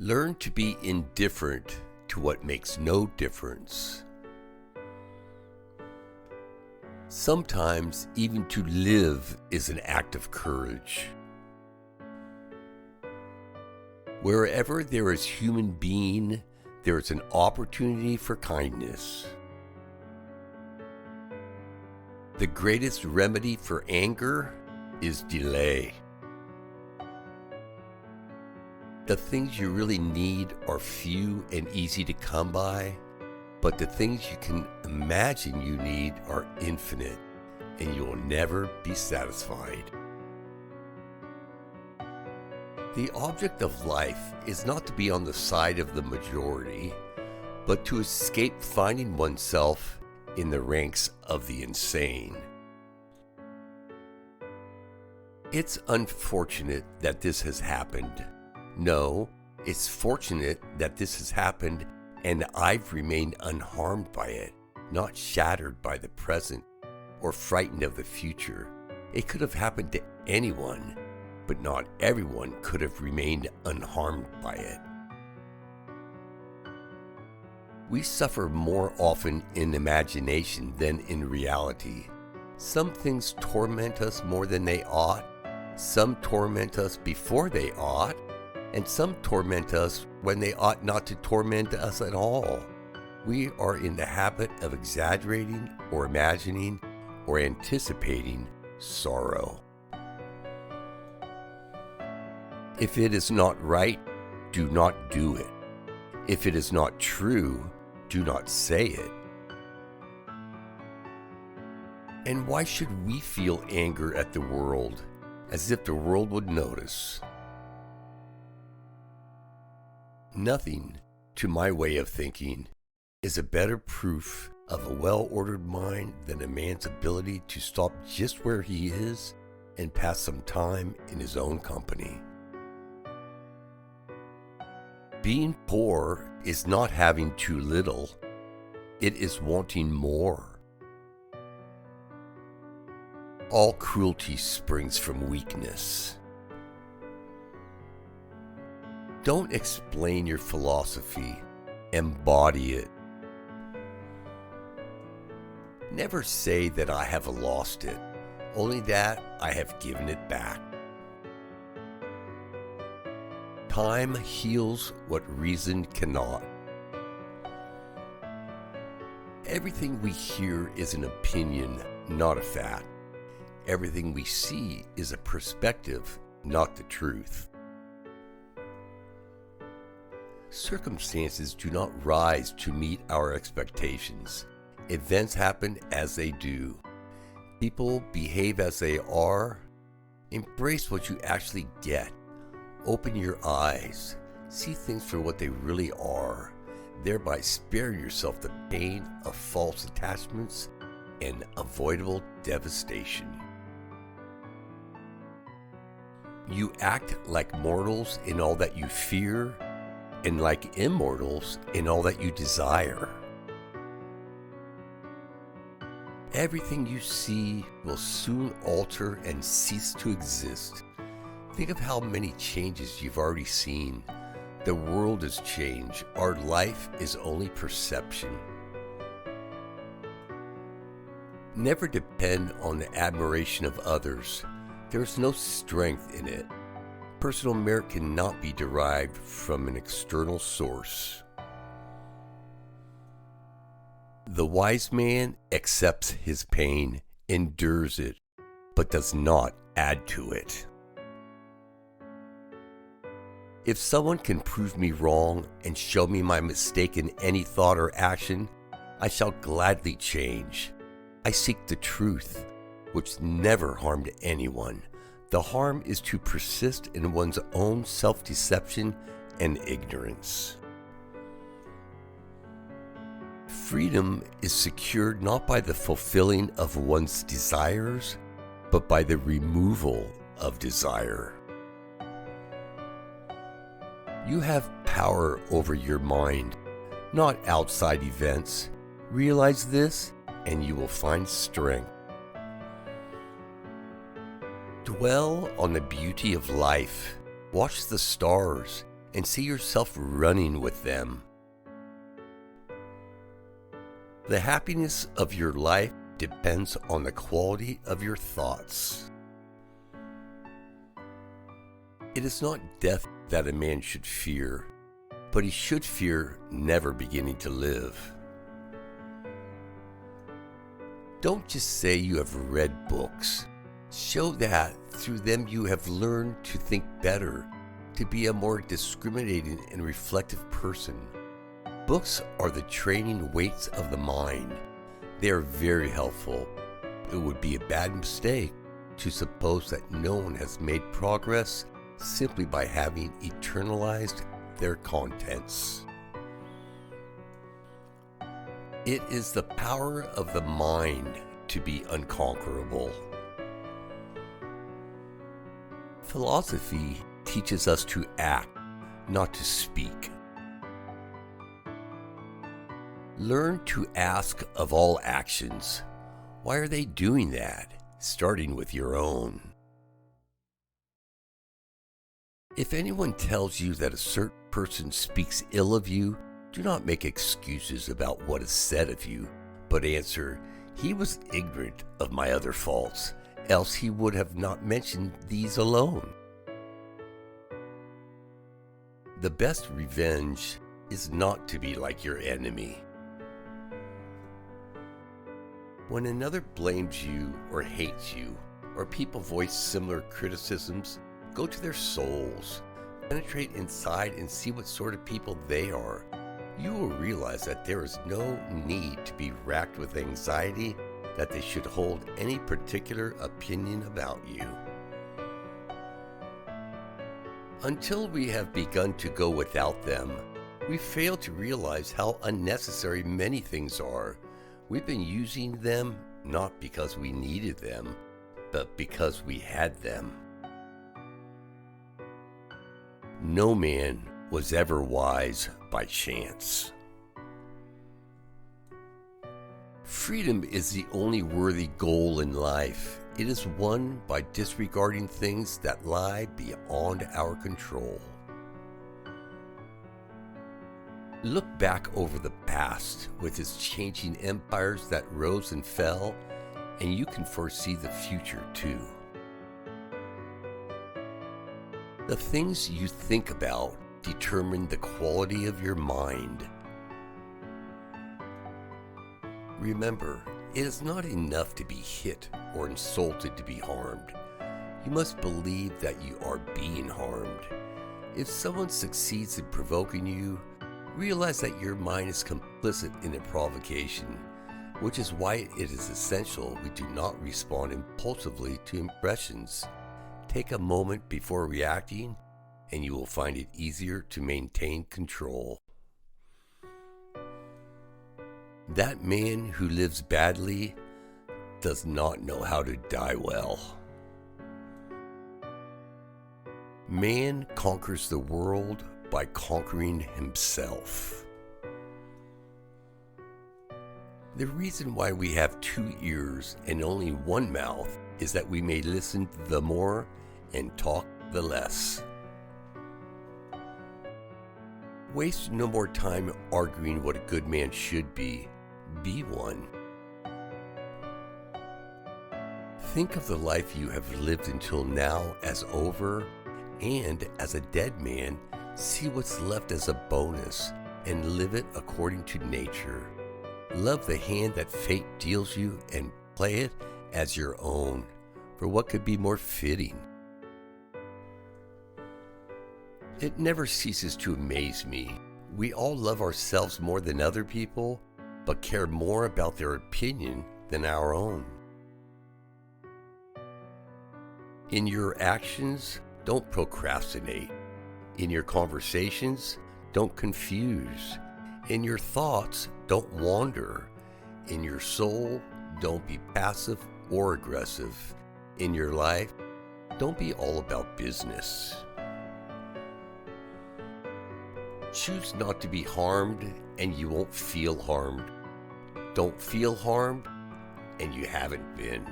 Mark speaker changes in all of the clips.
Speaker 1: Learn to be indifferent to what makes no difference. Sometimes even to live is an act of courage. Wherever there is human being, there is an opportunity for kindness. The greatest remedy for anger is delay. The things you really need are few and easy to come by, but the things you can imagine you need are infinite, and you will never be satisfied. The object of life is not to be on the side of the majority, but to escape finding oneself in the ranks of the insane. It's unfortunate that this has happened. No, it's fortunate that this has happened and I've remained unharmed by it, not shattered by the present or frightened of the future. It could have happened to anyone, but not everyone could have remained unharmed by it. We suffer more often in imagination than in reality. Some things torment us more than they ought, some torment us before they ought, and some torment us when they ought not to torment us at all. We are in the habit of exaggerating or imagining or anticipating sorrow. If it is not right, do not do it. If it is not true, do not say it. And why should we feel anger at the world, as if the world would notice? Nothing, to my way of thinking, is a better proof of a well-ordered mind than a man's ability to stop just where he is and pass some time in his own company. Being poor is not having too little, it is wanting more. All cruelty springs from weakness. Don't explain your philosophy, embody it. Never say that I have lost it, only that I have given it back. Time heals what reason cannot. Everything we hear is an opinion, not a fact. Everything we see is a perspective, not the truth. Circumstances do not rise to meet our expectations. Events happen as they do. People behave as they are. Embrace what you actually get. Open your eyes. See things for what they really are. Thereby spare yourself the pain of false attachments and avoidable devastation. You act like mortals in all that you fear, and like immortals in all that you desire. Everything you see will soon alter and cease to exist. Think of how many changes you've already seen. The world has changed. Our life is only perception. Never depend on the admiration of others. There is no strength in it. Personal merit cannot be derived from an external source. The wise man accepts his pain, endures it, but does not add to it. If someone can prove me wrong and show me my mistake in any thought or action, I shall gladly change. I seek the truth, which never harmed anyone. The harm is to persist in one's own self-deception and ignorance. Freedom is secured not by the fulfilling of one's desires, but by the removal of desire. You have power over your mind, not outside events. Realize this, and you will find strength. Dwell on the beauty of life. Watch the stars. and see yourself running with them. The happiness of your life depends on the quality of your thoughts. It is not death that a man should fear, but he should fear never beginning to live. Don't just say you have read books. Show that through them you have learned to think better, to be a more discriminating and reflective person. Books are the training weights of the mind. They are very helpful. It would be a bad mistake to suppose that no one has made progress simply by having eternalized their contents. It is the power of the mind to be unconquerable. Philosophy teaches us to act, not to speak. Learn to ask of all actions, why are they doing that, starting with your own. If anyone tells you that a certain person speaks ill of you, do not make excuses about what is said of you, but answer, he was ignorant of my other faults, else he would have not mentioned these alone. The best revenge is not to be like your enemy. When another blames you or hates you, or people voice similar criticisms, go to their souls, penetrate inside and see what sort of people they are. You will realize that there is no need to be racked with anxiety that they should hold any particular opinion about you. Until we have begun to go without them, we fail to realize how unnecessary many things are. We've been using them not because we needed them, but because we had them. No man was ever wise by chance. Freedom is the only worthy goal in life. It is won by disregarding things that lie beyond our control. Look back over the past with its changing empires that rose and fell, and you can foresee the future too. The things you think about determine the quality of your mind. Remember, it is not enough to be hit or insulted to be harmed. You must believe that you are being harmed. If someone succeeds in provoking you, realize that your mind is complicit in the provocation, which is why it is essential we do not respond impulsively to impressions. Take a moment before reacting, and you will find it easier to maintain control. That man who lives badly does not know how to die well. Man conquers the world by conquering himself. The reason why we have 2 ears and only 1 mouth is that we may listen the more and talk the less. Waste no more time arguing what a good man should be. Be one. Think of the life you have lived until now as over, and as a dead man, see what's left as a bonus and live it according to nature. Love the hand that fate deals you and play it as your own, for what could be more fitting? It never ceases to amaze me. We all love ourselves more than other people, but care more about their opinion than our own. In your actions, don't procrastinate. In your conversations, don't confuse. In your thoughts, don't wander. In your soul, don't be passive or aggressive. In your life, don't be all about business. Choose not to be harmed, and you won't feel harmed. Don't feel harmed, and you haven't been.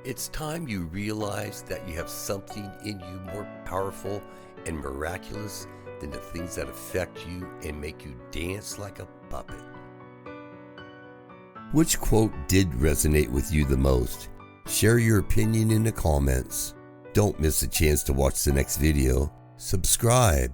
Speaker 1: It's time you realize that you have something in you more powerful and miraculous than the things that affect you and make you dance like a puppet. Which quote did resonate with you the most? Share your opinion in the comments. Don't miss a chance to watch the next video. Subscribe.